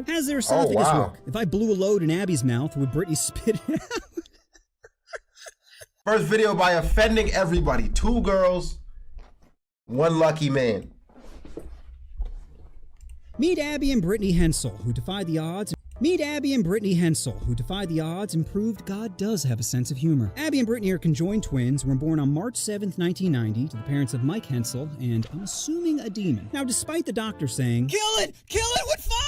How does their esophagus work? If I blew a load in Abby's mouth, would Brittany spit it out? First video by Offending Everybody. 2 girls, 1 lucky man. Meet Abby and Brittany Hensel, who defied the odds. Meet Abby and Brittany Hensel, who defied the odds and proved God does have a sense of humor. Abby and Brittany are conjoined twins who were born on March 7th, 1990 to the parents of Mike Hensel and, I'm assuming, a demon. Now, despite the doctor saying, "Kill it with fire!"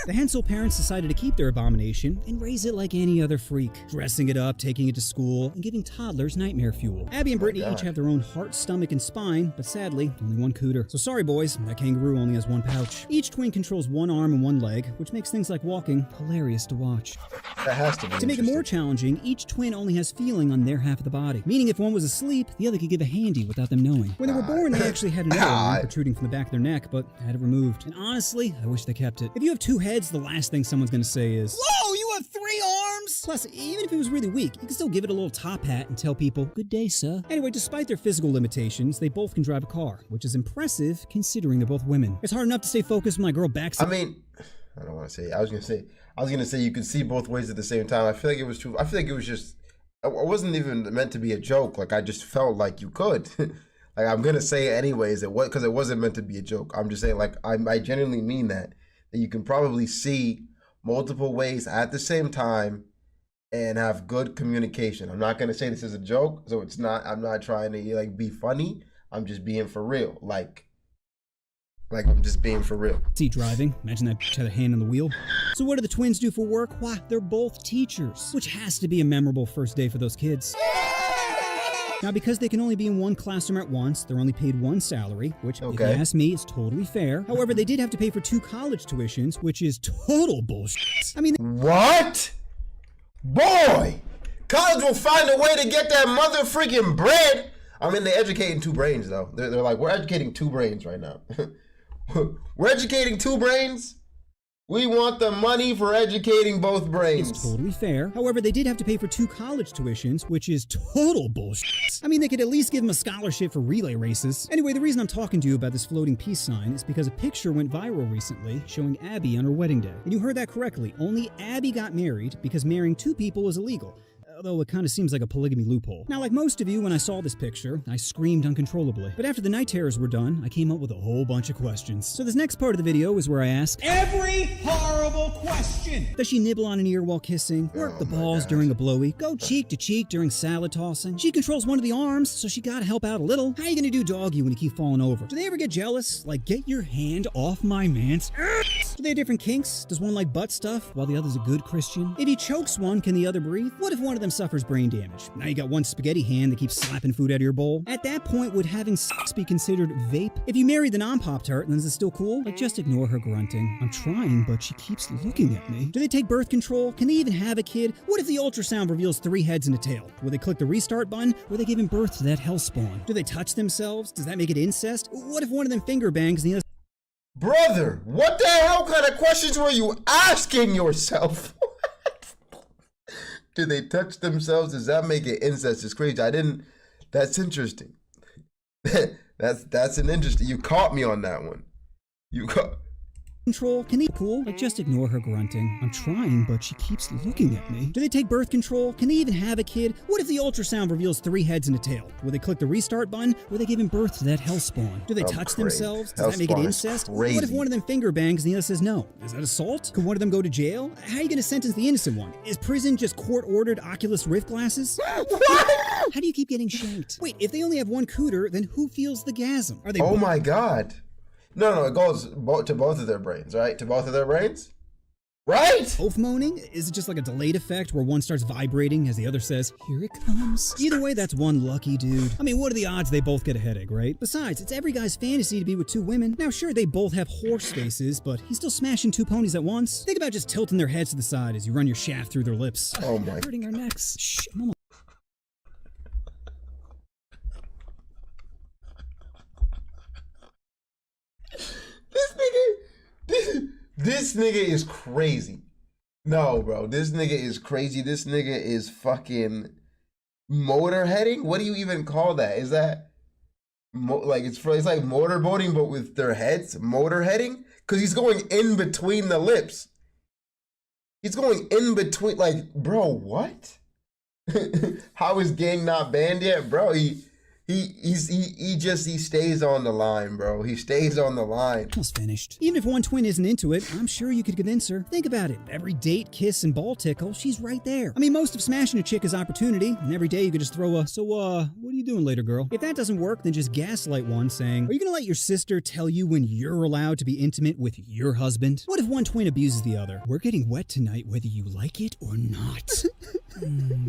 the Hensel parents decided to keep their abomination and raise it like any other freak, dressing it up, taking it to school, and giving toddlers nightmare fuel. Abby and Brittany each have their own heart, stomach, and spine, but sadly, only 1 cooter. So sorry boys, that kangaroo only has 1 pouch. Each twin controls 1 arm and 1 leg, which makes things like walking hilarious to watch. That has to be To make it more challenging, each twin only has feeling on their half of the body, meaning if one was asleep, the other could give a handy without them knowing. When they were born, they actually had another arm protruding from the back of their neck, but had it removed. And honestly, I wish they kept it. If you have 2 heads, the last thing someone's gonna say is, "Whoa, you have 3 arms!" Plus, even if it was really weak, you can still give it a little top hat and tell people, "Good day, sir." Anyway, despite their physical limitations, they both can drive a car, which is impressive considering they're both women. It's hard enough to stay focused when my girl backs. I mean, I don't want to say. I was gonna say you could see both ways at the same time. I feel like it was true. I feel like it was just. It wasn't even meant to be a joke. Like I just felt like you could. Like I'm gonna say it anyways. Because it wasn't meant to be a joke. I'm just saying like I genuinely mean that you can probably see multiple ways at the same time and have good communication. I'm not gonna say this is a joke, so it's not. I'm not trying to like be funny. I'm just being for real. Like I'm just being for real. See driving. Imagine that bitch had a hand on the wheel. So what do the twins do for work? Why, they're both teachers, which has to be a memorable first day for those kids. Now, because they can only be in 1 classroom at once, they're only paid 1 salary, which, if you ask me, is totally fair. However, they did have to pay for 2 college tuitions, which is total bullshit. I mean, what? Boy, college will find a way to get that mother freaking bread. I mean, they're educating 2 brains, though. They're like, we're educating 2 brains right now. We're educating 2 brains. We want the money for educating both brains. It's totally fair. However, they did have to pay for 2 college tuitions, which is total bullshit. I mean, they could at least give them a scholarship for relay races. Anyway, the reason I'm talking to you about this floating peace sign is because a picture went viral recently showing Abby on her wedding day. And you heard that correctly. Only Abby got married because marrying 2 people is illegal. Although it kind of seems like a polygamy loophole. Now, like most of you, when I saw this picture, I screamed uncontrollably. But after the night terrors were done, I came up with a whole bunch of questions. So this next part of the video is where I ask every horrible question. Does she nibble on an ear while kissing? Work the balls during a blowy? Go cheek to cheek during salad tossing? She controls one of the arms, so she gotta help out a little. How are you gonna do doggy when you keep falling over? Do they ever get jealous? Like, get your hand off my man's ass. Do they have different kinks? Does one like butt stuff while the other's a good Christian? If he chokes one, can the other breathe? What if one of them suffers brain damage? Now you got one spaghetti hand that keeps slapping food out of your bowl. At that point, would having sex be considered vape? If you married the non-Pop-Tart, then is it still cool? Like, just ignore her grunting. I'm trying, but she keeps looking at me. Do they take birth control? Can they even have a kid? What if the ultrasound reveals 3 heads and a tail? Will they click the restart button? Or are they giving birth to that hellspawn? Do they touch themselves? Does that make it incest? What if one of them finger bangs and the other... Brother, what the hell kind of questions were you asking yourself? Do they touch themselves? Does that make it incest? It's crazy. That's interesting. that's an interesting, you caught me on that one. You caught... Control? Can they cool? Like, just ignore her grunting. I'm trying, but she keeps looking at me. Do they take birth control? Can they even have a kid? What if the ultrasound reveals 3 heads and a tail? Will they click the restart button? Or are they giving birth to that hellspawn? Do they touch themselves? Does that make it incest? What if one of them finger bangs and the other says no? Is that assault? Could one of them go to jail? How are you going to sentence the innocent one? Is prison just court-ordered Oculus Rift glasses? What? How do you keep getting shanked? Wait, if they only have 1 cooter, then who feels the gasm? Are they... Oh my God. No, it goes to both of their brains, right? To both of their brains? Right? Both moaning? Is it just like a delayed effect where one starts vibrating as the other says, here it comes? Either way, that's one lucky dude. I mean, what are the odds they both get a headache, right? Besides, it's every guy's fantasy to be with 2 women. Now, sure, they both have horse faces, but he's still smashing 2 ponies at once. Think about just tilting their heads to the side as you run your shaft through their lips. Oh my. Hurting our necks. Shh, I'm almost... This nigga is crazy. No, bro. This nigga is crazy. This nigga is fucking motorheading? What do you even call that? Is that like it's like motorboating but with their heads? Motorheading? Because he's going in between the lips. He's going in between. Like, bro, what? How is gang not banned yet, bro? He stays on the line, bro. He stays on the line. Almost finished. Even if one twin isn't into it, I'm sure you could convince her. Think about it. Every date, kiss, and ball tickle, she's right there. I mean, most of smashing a chick is opportunity, and every day you could just throw a, so, what are you doing later, girl? If that doesn't work, then just gaslight one, saying, are you gonna let your sister tell you when you're allowed to be intimate with your husband? What if one twin abuses the other? We're getting wet tonight whether you like it or not.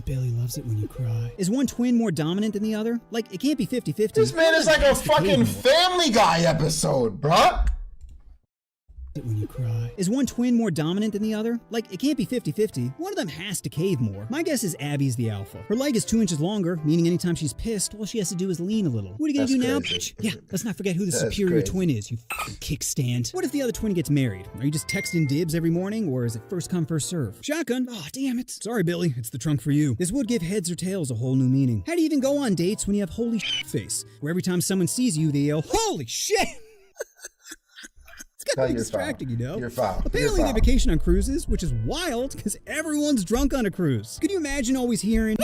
Bailey loves it when you cry. Is one twin more dominant than the other? Like, it can't be 50-50. This man is like a fucking Family Guy episode, bruh. When you cry. Is one twin more dominant than the other? Like, it can't be 50-50. One of them has to cave more. My guess is Abby's the alpha. Her leg is 2 inches longer, meaning anytime she's pissed, all she has to do is lean a little. What are you gonna do now, bitch? Yeah, let's not forget who the superior twin is, you fucking kickstand. What if the other twin gets married? Are you just texting dibs every morning, or is it first come, first serve? Shotgun? Oh, damn it. Sorry, Billy, it's the trunk for you. This would give heads or tails a whole new meaning. How do you even go on dates when you have holy shit face, where every time someone sees you, they yell, holy shit! It's gotta be distracting, you know? You're foul. Apparently they vacation on cruises, which is wild because everyone's drunk on a cruise. Could you imagine always hearing,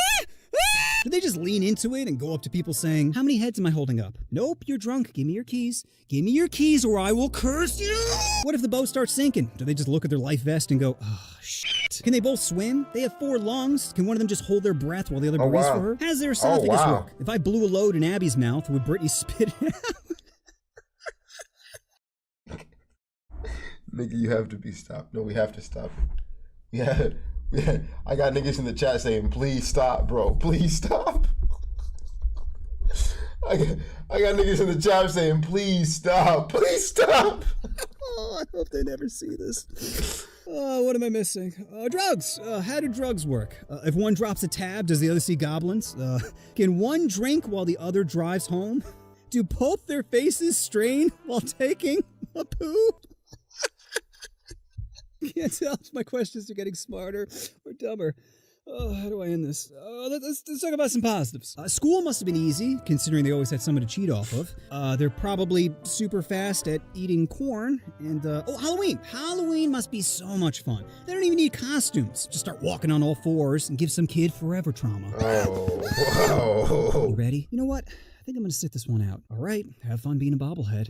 do they just lean into it and go up to people saying, how many heads am I holding up? Nope, you're drunk. Give me your keys. Give me your keys or I will curse you. What if the boat starts sinking? Do they just look at their life vest and go, oh, shit. Can they both swim? They have 4 lungs. Can one of them just hold their breath while the other breathes for her? How does their esophagus work? If I blew a load in Abby's mouth, would Brittany spit it out? Nigga, you have to be stopped. No, we have to stop it. Yeah. I got niggas in the chat saying, please stop, bro. Please stop. I got niggas in the chat saying, please stop. Please stop. Oh, I hope they never see this. Oh, what am I missing? Drugs. How do drugs work? If one drops a tab, does the other see goblins? Can one drink while the other drives home? Do both their faces strain while taking a poo? Can't tell if my questions are getting smarter or dumber. Oh, how do I end this? Let's talk about some positives. School must have been easy, considering they always had someone to cheat off of. They're probably super fast at eating corn. And, Halloween. Halloween must be so much fun. They don't even need costumes. Just start walking on all 4s and give some kid forever trauma. Oh, whoa. You ready? You know what? I think I'm gonna sit this one out. All right, have fun being a bobblehead.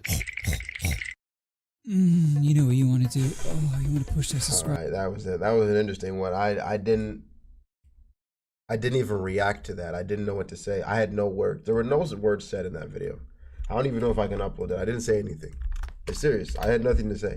You know what you want to do. Oh, you want to push that subscribe. All right, that was it. That was an interesting one. I didn't even react to that. I didn't know what to say. I had no words. There were no words said in that video. I don't even know if I can upload it. I didn't say anything. It's serious. I had nothing to say.